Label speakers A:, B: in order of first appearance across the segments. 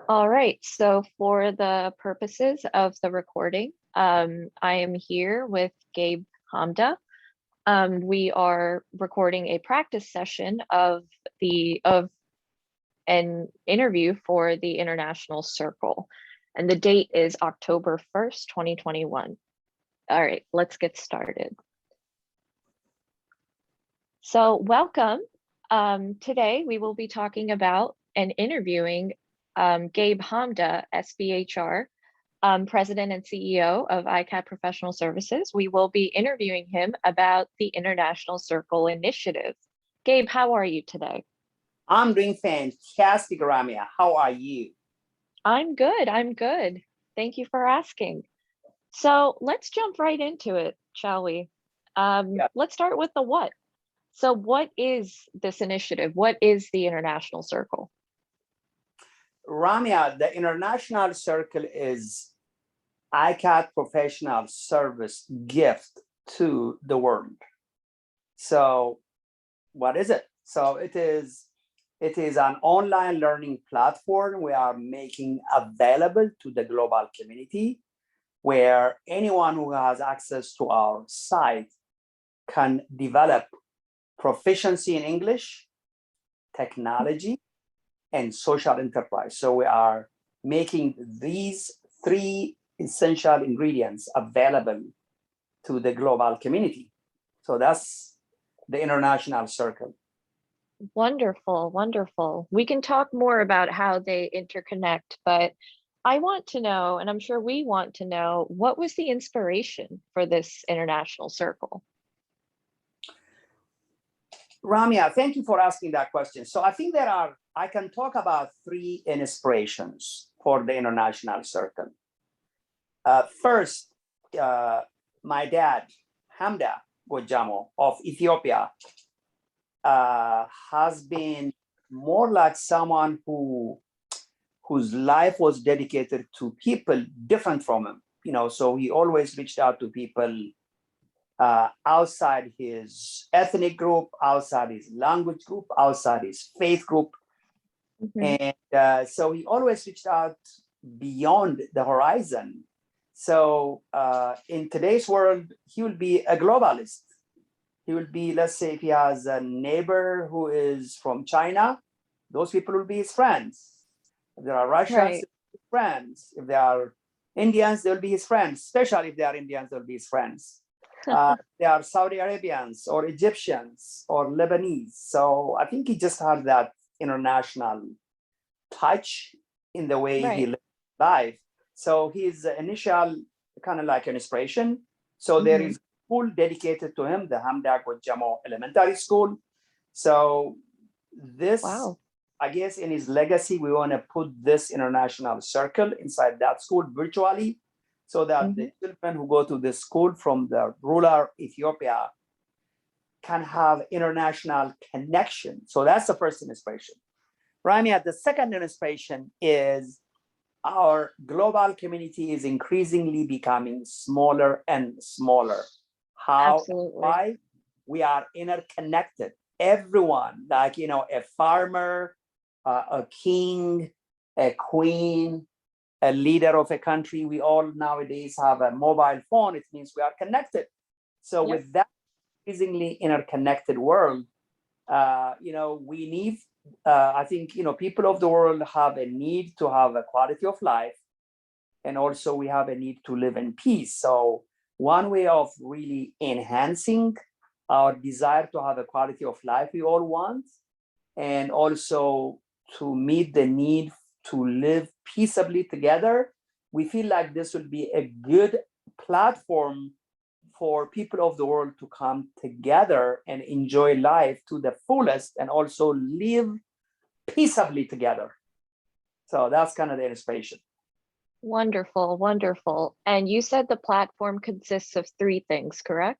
A: All right, so for the purposes of the recording, I am here with Gabe Hamda. We are recording a practice session of an interview for the International Circle, and the date is October 1st, 2021. All right, let's get started. So welcome. Today we will be talking about and interviewing Gabe Hamda, SBHR, President and CEO of ICATT Professional Services. We will be interviewing him about the International Circle Initiative. Gabe, how are you today?
B: I'm doing fantastic, Ramya. How are you?
A: I'm good. I'm good. Thank you for asking. So let's jump right into it, shall we? Let's start with the what. So what is this initiative? What is the International Circle?
B: Ramya, the International Circle is ICATT Professional Service gift to the world. So what is it? So it is an online learning platform we are making available to the global community, where anyone who has access to our site can develop proficiency in English, technology, and social enterprise. So we are making these three essential ingredients available to the global community. So that's the International Circle.
A: Wonderful, wonderful. We can talk more about how they interconnect, but I want to know, and I'm sure we want to know, what was the inspiration for this International Circle?
B: Ramya, thank you for asking that question. So I think I can talk about three inspirations for the International Circle. First, my dad, Hamda Gojamo of Ethiopia, has been more like someone whose life was dedicated to people different from him. So he always reached out to people outside his ethnic group, outside his language group, outside his faith group. Mm-hmm. And so he always reached out beyond the horizon. So in today's world, he will be a globalist. He will be, let's say, if he has a neighbor who is from China, those people will be his friends. If there are Russians, right, his friends. If they are Indians, they'll be his friends. Especially if they are Indians, they'll be his friends. They are Saudi Arabians or Egyptians or Lebanese. So I think he just had that international touch in the way he lived life. So his initial kind of like an inspiration. So there is a school dedicated to him, the Hamda Gojamo Elementary School. So this, I guess in his legacy, we want to put this International Circle inside that school virtually, so that the children who go to this school from the rural Ethiopia can have international connection. So that's the first inspiration. Ramya, the second inspiration is our global community is increasingly becoming smaller and smaller. How?
A: Absolutely.
B: Why? We are interconnected. Everyone, like, a farmer, a king, a queen, a leader of a country, we all nowadays have a mobile phone. It means we are connected. So with that increasingly interconnected world, we need, I think, people of the world have a need to have a quality of life. And also we have a need to live in peace. So one way of really enhancing our desire to have a quality of life we all want, and also to meet the need to live peaceably together, we feel like this will be a good platform for people of the world to come together and enjoy life to the fullest and also live peaceably together. So that's kind of the inspiration.
A: Wonderful, wonderful. And you said the platform consists of three things, correct?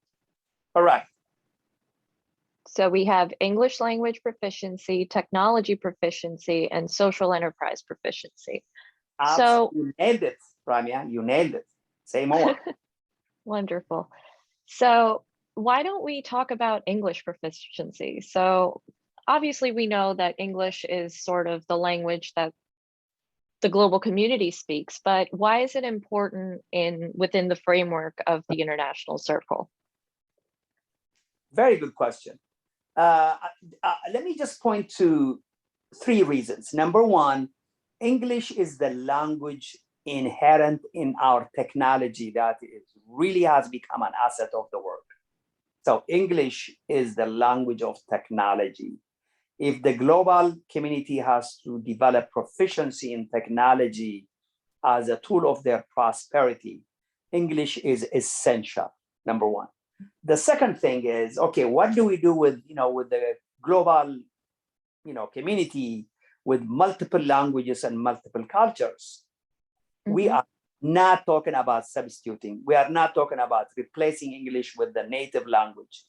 B: Correct.
A: So we have English language proficiency, technology proficiency, and social enterprise proficiency.
B: So you nailed it, Ramya. You nailed it. Say more.
A: Wonderful. So why don't we talk about English proficiency? So obviously we know that English is sort of the language that the global community speaks, but why is it important within the framework of the international circle?
B: Very good question. Let me just point to three reasons. Number one, English is the language inherent in our technology that it really has become an asset of the world. So English is the language of technology. If the global community has to develop proficiency in technology as a tool of their prosperity, English is essential, number one. The second thing is, okay, what do we do with, with the global, community with multiple languages and multiple cultures? We are not talking about substituting. We are not talking about replacing English with the native language.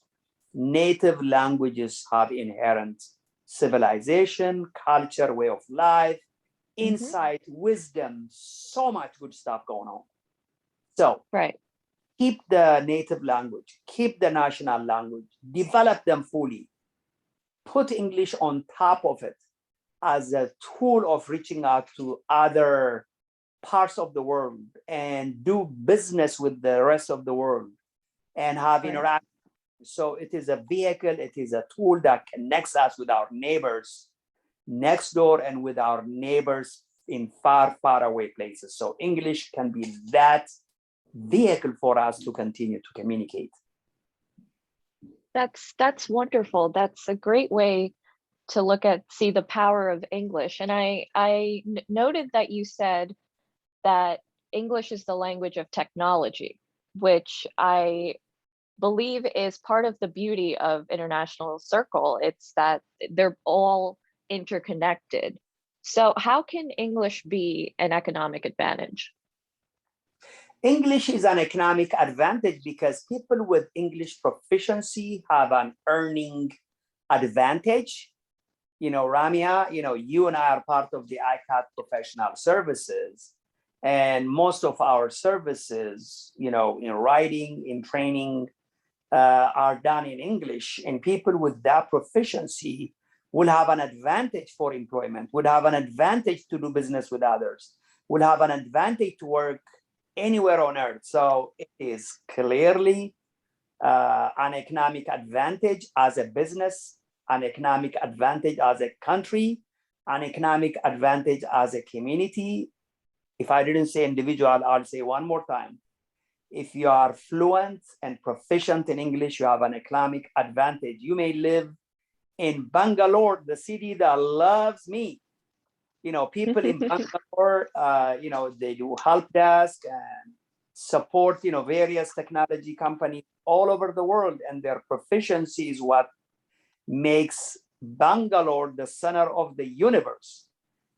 B: Native languages have inherent civilization, culture, way of life, insight, wisdom, so much good stuff going on. So keep the native language, keep the national language, develop them fully, put English on top of it as a tool of reaching out to other parts of the world and do business with the rest of the world and have interaction. So it is a vehicle, it is a tool that connects us with our neighbors next door and with our neighbors in far, far away places. So English can be that vehicle for us to continue to communicate.
A: That's wonderful. That's a great way to see the power of English. And I noted that you said that English is the language of technology, which I believe is part of the beauty of International Circle. It's that they're all interconnected. So how can English be an economic advantage?
B: English is an economic advantage because people with English proficiency have an earning advantage. Ramia, you and I are part of the ICATT professional services. And most of our services, in writing, in training, are done in English. And people with that proficiency will have an advantage for employment, would have an advantage to do business with others, will have an advantage to work anywhere on earth. So it is clearly an economic advantage as a business, an economic advantage as a country, an economic advantage as a community. If I didn't say individual, I'll say one more time. If you are fluent and proficient in English, you have an economic advantage. You may live in Bangalore, the city that loves me. People in Bangalore, they do help desk and support, various technology companies all over the world. And their proficiency is what makes Bangalore the center of the universe.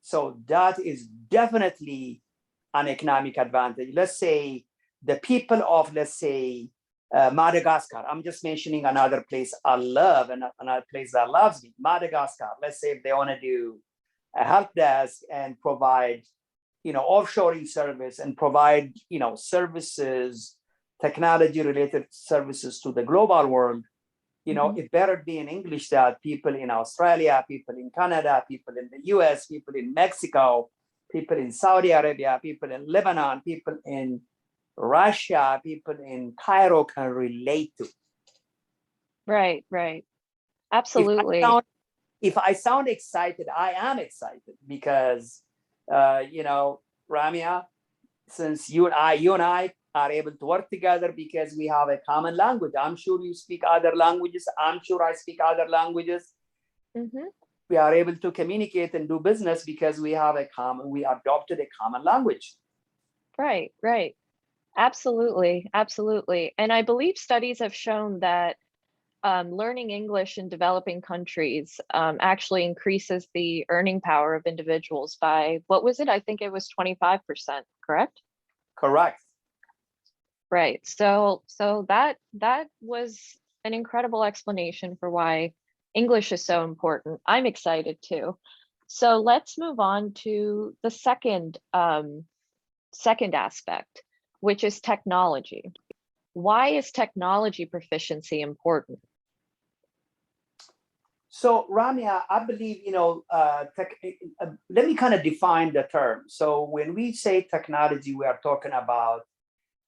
B: So that is definitely an economic advantage. Let's say the people of, Madagascar. I'm just mentioning another place I love and another place that loves me, Madagascar. Let's say if they want to do a help desk and provide, offshoring service and provide, services, technology related services to the global world, it better be in English that people in Australia, people in Canada, people in the US, people in Mexico, people in Saudi Arabia, people in Lebanon, people in Russia, people in Cairo can relate to.
A: Right. Absolutely.
B: If I sound excited, I am excited because, Ramia, since you and I are able to work together because we have a common language. I'm sure you speak other languages. I'm sure I speak other languages. We are able to communicate and do business because we adopted a common language.
A: Right. Absolutely. And I believe studies have shown that learning English in developing countries actually increases the earning power of individuals by, what was it? I think it was 25%, correct?
B: Correct.
A: Right. So that was an incredible explanation for why English is so important. I'm excited too. So let's move on to the second aspect, which is technology. Why is technology proficiency important?
B: So Ramya, I believe, let me kind of define the term. So when we say technology, we are talking about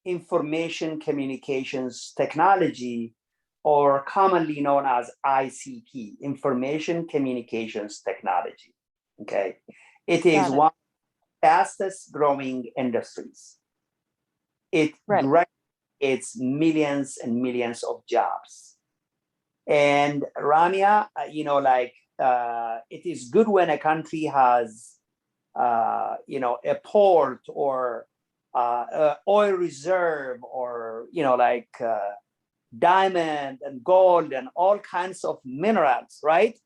B: information communications technology, or commonly known as ICT, information communications technology. Okay. It is
A: Got it.
B: one of the fastest growing industries. It
A: Right.
B: directly creates millions and millions of jobs. And Ramya, it is good when a country has, a port or oil reserve, or, diamond and gold and all kinds of minerals, right?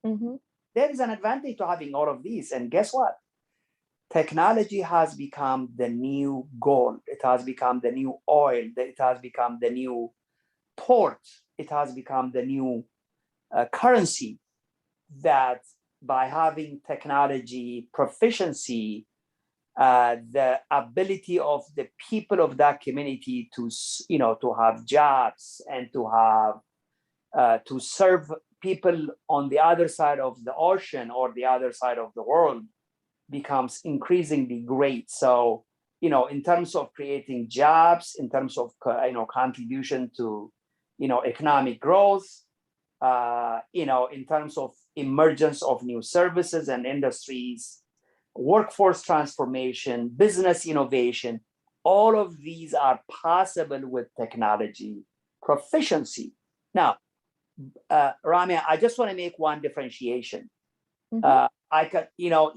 A: Mm-hmm.
B: There is an advantage to having all of these. And guess what? Technology has become the new gold. It has become the new oil. It has become the new port. It has become the new currency, that by having technology proficiency, the ability of the people of that community to have jobs and to have to serve people on the other side of the ocean or the other side of the world becomes increasingly great. So, in terms of creating jobs, in terms of contribution to economic growth, in terms of emergence of new services and industries, workforce transformation, business innovation, all of these are possible with technology proficiency. Now, Ramya, I just want to make one differentiation.
A: Mm-hmm.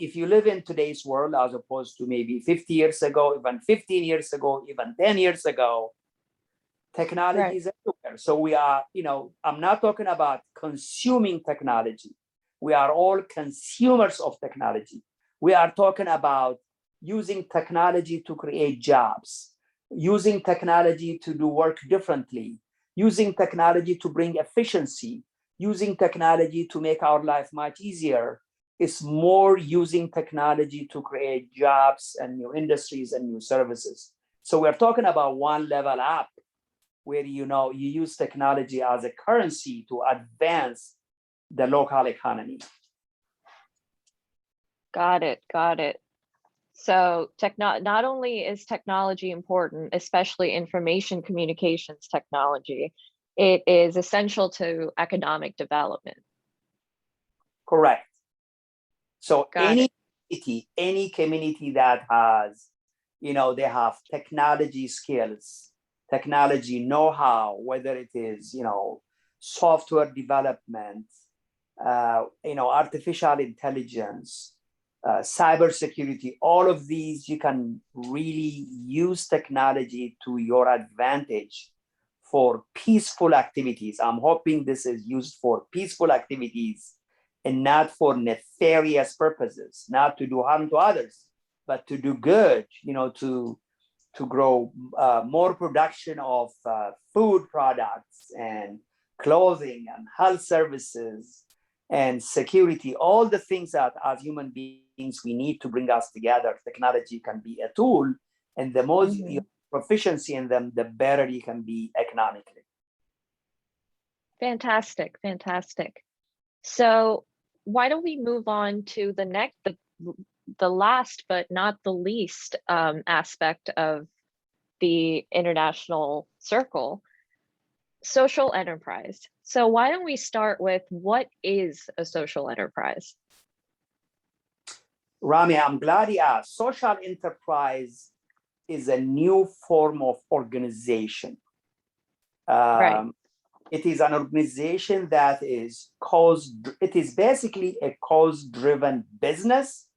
B: If you live in today's world as opposed to maybe 50 years ago, even 15 years ago, even 10 years ago, technology
A: Right.
B: is everywhere. So we are, I'm not talking about consuming technology. We are all consumers of technology. We are talking about using technology to create jobs, using technology to do work differently, using technology to bring efficiency, using technology to make our life much easier. It's more using technology to create jobs and new industries and new services. So we're talking about one level up, where you use technology as a currency to advance the local economy.
A: Got it. Got it. So not only is technology important, especially information communications technology, it is essential to economic development.
B: Correct. So
A: Got it.
B: any community that has, they have technology skills, technology know-how, whether it is, software development, artificial intelligence, cybersecurity, all of these, you can really use technology to your advantage for peaceful activities. I'm hoping this is used for peaceful activities and not for nefarious purposes, not to do harm to others, but to do good, to grow more production of food products and clothing and health services and security, all the things that as human beings we need to bring us together. Technology can be a tool, and the more proficiency in them, the better you can be economically.
A: Fantastic. Fantastic. So why don't we move on to the last but not the least aspect of the international circle, social enterprise. So why don't we start with what is a social enterprise?
B: Rami, I'm glad you asked. Social enterprise is a new form of organization.
A: Right.
B: It is an organization that is it is basically a cause-driven business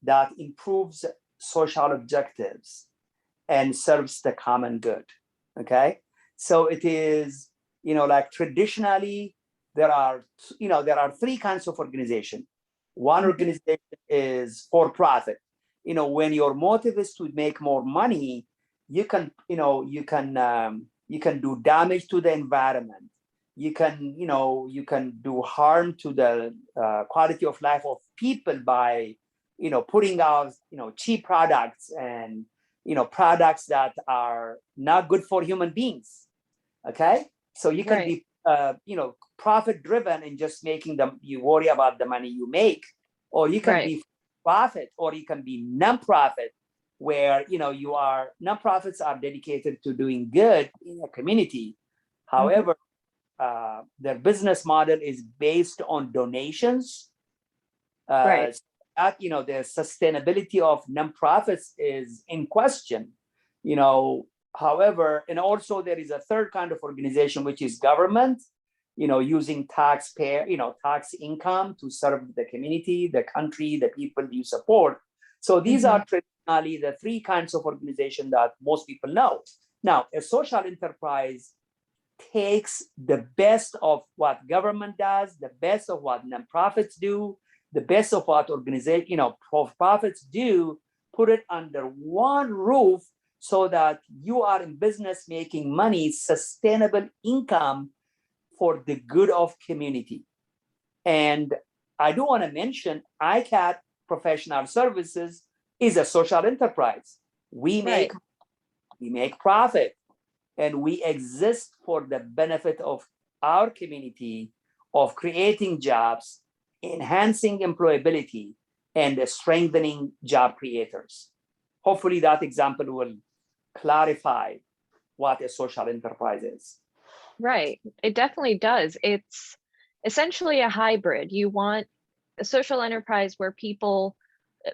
B: that improves social objectives and serves the common good. Okay. So it is, like traditionally, there are three kinds of organization. One organization is for profit. When your motive is to make more money, you can do damage to the environment. You can do harm to the quality of life of people by, putting out, cheap products and, products that are not good for human beings. Okay. So you can be profit driven and just making them, you worry about the money you make, or you can
A: Right.
B: be profit, or you can be nonprofit, where nonprofits are dedicated to doing good in a community. However, their business model is based on donations.
A: Right.
B: So that, the sustainability of nonprofits is in question. However, and also there is a third kind of organization, which is government, using tax income to serve the community, the country, the people you support. So these are traditionally the three kinds of organization that most people know. Now, a social enterprise takes the best of what government does, the best of what nonprofits do, the best of what profits do, put it under one roof so that you are in business making money, sustainable income for the good of community. And I do want to mention ICATT Professional Services is a social enterprise. We make profit, and we exist for the benefit of our community, of creating jobs, enhancing employability, and strengthening job creators. Hopefully that example will clarify what a social enterprise is.
A: Right. It definitely does. It's essentially a hybrid. You want a social enterprise where people,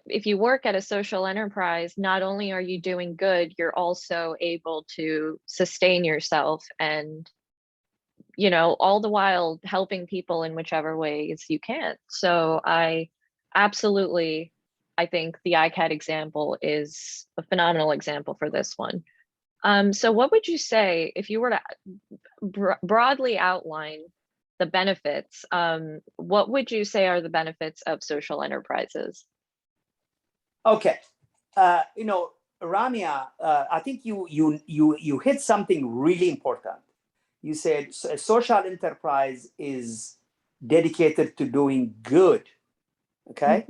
A: if you work at a social enterprise, not only are you doing good, you're also able to sustain yourself and, all the while helping people in whichever ways you can. So I think the ICATT example is a phenomenal example for this one. So what would you say if you were to broadly outline the benefits? What would you say are the benefits of social enterprises?
B: Okay, Ramia, I think you hit something really important. You said a social enterprise is dedicated to doing good. Okay,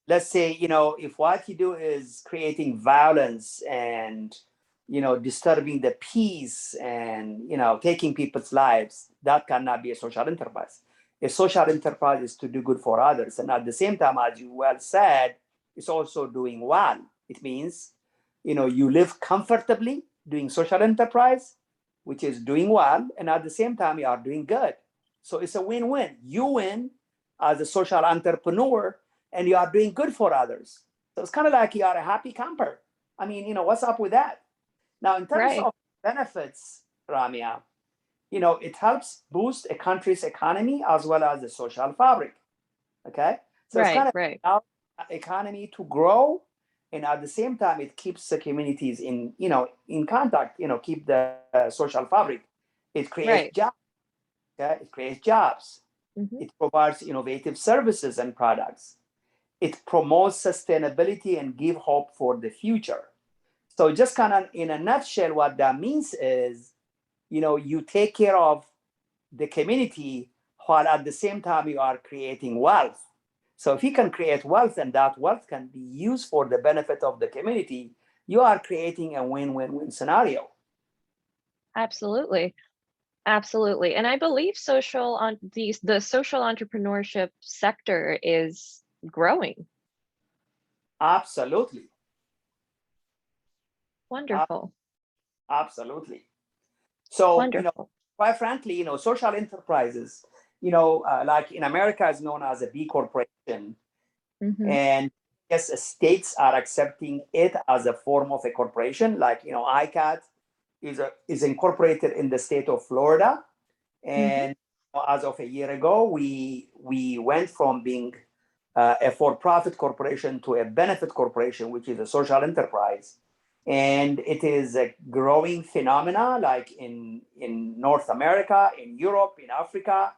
B: let's say if what you do is creating violence and disturbing the peace and taking people's lives, that cannot be a social enterprise. A social enterprise is to do good for others, and at the same time, as you well said, it's also doing well. It means you live comfortably doing social enterprise, which is doing well, and at the same time you are doing good. So it's a win-win. You win as a social entrepreneur, and you are doing good for others. So it's kind of like you are a happy camper. I mean, what's up with that? Now, in terms
A: Right.
B: of benefits, Ramia, it helps boost a country's economy as well as the social fabric. Okay, so it's kind of
A: Right.
B: our economy to grow, and at the same time, it keeps the communities in contact. Keep the social fabric. It creates
A: Right.
B: jobs. Okay, it creates jobs.
A: Mhm.
B: It provides innovative services and products. It promotes sustainability and give hope for the future. So just kind of in a nutshell, what that means is, you take care of the community while at the same time you are creating wealth. So if you can create wealth and that wealth can be used for the benefit of the community, you are creating a win-win-win scenario.
A: Absolutely. Absolutely. And I believe the social entrepreneurship sector is growing.
B: Absolutely.
A: Wonderful.
B: Absolutely. So,
A: Wonderful.
B: quite frankly, social enterprises, like in America is known as a B corporation.
A: Mhm.
B: And yes, states are accepting it as a form of a corporation. Like, ICATT is incorporated in the state of Florida.
A: Mhm.
B: And as of a year ago, we went from being a for-profit corporation to a benefit corporation, which is a social enterprise. And it is a growing phenomena, like in North America, in Europe, in Africa,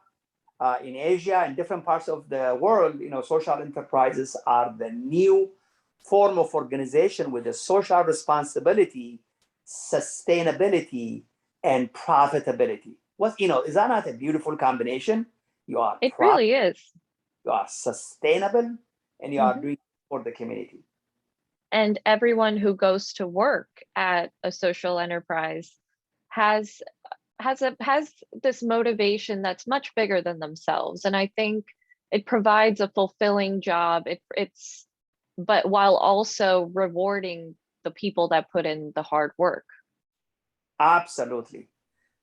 B: in Asia, in different parts of the world. Social enterprises are the new form of organization with a social responsibility, sustainability, and profitability. Is that not a beautiful combination? You are
A: It really is.
B: you are sustainable, and you are
A: Mhm.
B: doing for the community.
A: And everyone who goes to work at a social enterprise has has this motivation that's much bigger than themselves, and I think it provides a fulfilling job. It's but while also rewarding the people that put in the hard work.
B: Absolutely.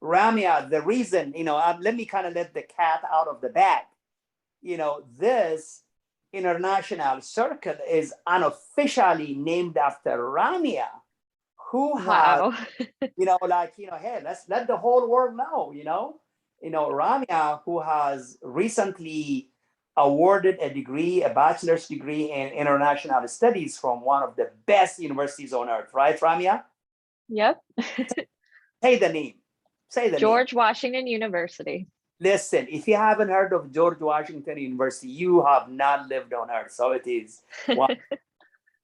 B: Ramya, the reason, let me kind of let the cat out of the bag. This international circle is unofficially named after Ramya, who has,
A: Wow.
B: hey, let's let the whole world know, Ramya, who has recently awarded a degree, a bachelor's degree in international studies from one of the best universities on earth, right, Ramya?
A: Yep.
B: Say the name. Say the name.
A: George Washington University.
B: Listen, if you haven't heard of George Washington University, you have not lived on earth. So it is one of the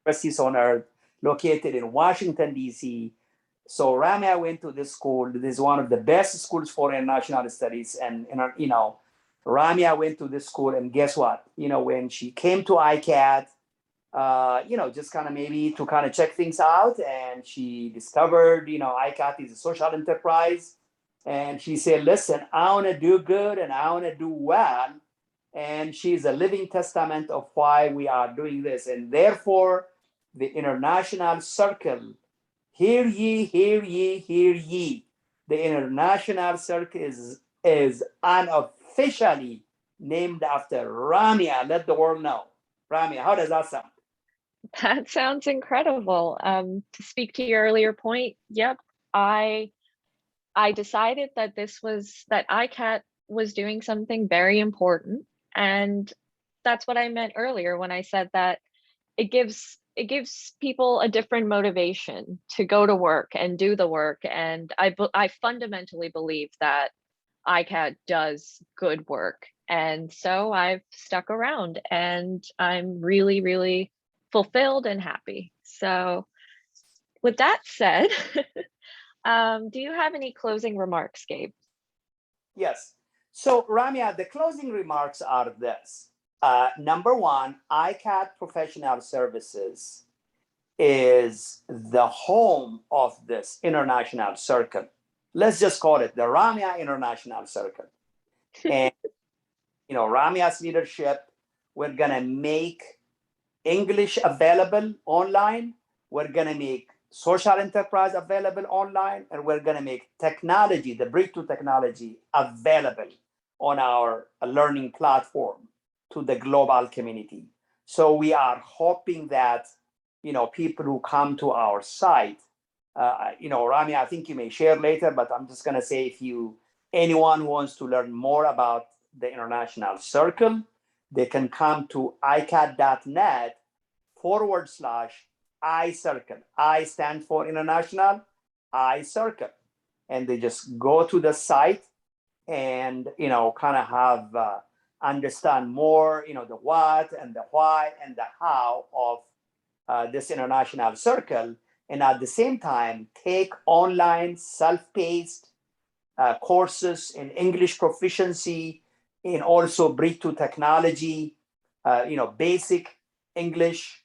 B: universities on earth located in Washington, D.C. So Ramya went to this school. This is one of the best schools for international studies. And, Ramya went to this school. And guess what? When she came to ICATT, just kind of maybe to kind of check things out. And she discovered, ICATT is a social enterprise. And she said, listen, I want to do good and I want to do well. And she's a living testament of why we are doing this. And therefore, the international circle, hear ye, hear ye, hear ye. The international circle is unofficially named after Ramya. Let the world know. Ramya, how does that sound?
A: That sounds incredible. To speak to your earlier point, yep, I decided that that ICATT was doing something very important, and that's what I meant earlier when I said that it gives people a different motivation to go to work and do the work, and I fundamentally believe that ICATT does good work, and so I've stuck around, and I'm really, really fulfilled and happy. So, with that said, do you have any closing remarks, Gabe?
B: Yes. So, Ramya, the closing remarks are this. Number one, ICATT Professional Services is the home of this international circle. Let's just call it the Ramya International Circle. And, Ramya's leadership, we're going to make English available online. We're going to make social enterprise available online, and we're going to make technology, the breakthrough technology, available on our learning platform to the global community. So we are hoping that, people who come to our site, Rami, I think you may share later, but I'm just going to say, anyone who wants to learn more about the international circle, they can come to iCATT.net/iCircle. I stand for international, iCircle. And they just go to the site and, kind of have, understand more, the what and the why and the how of this international circle. And at the same time, take online self-paced courses in English proficiency, in also breakthrough technology, basic English,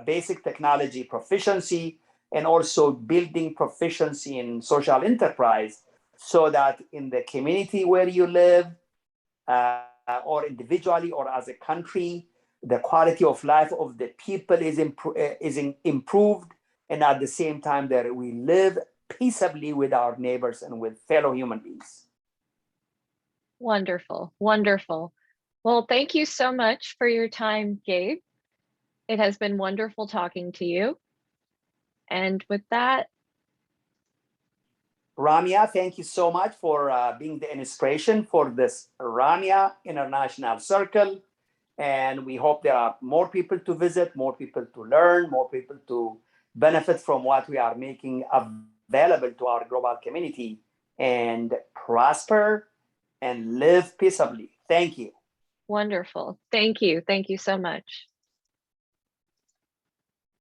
B: basic technology proficiency, and also building proficiency in social enterprise, so that in the community where you live, or individually or as a country, the quality of life of the people is improved, and at the same time that we live peaceably with our neighbors and with fellow human beings.
A: Wonderful, wonderful. Well, thank you so much for your time, Gabe. It has been wonderful talking to you. And with that,
B: Ramya, thank you so much for being the inspiration for this Ramya International Circle. And we hope there are more people to visit, more people to learn, more people to benefit from what we are making available to our global community, and prosper and live peaceably. Thank you.
A: wonderful. Thank you. Thank you so much.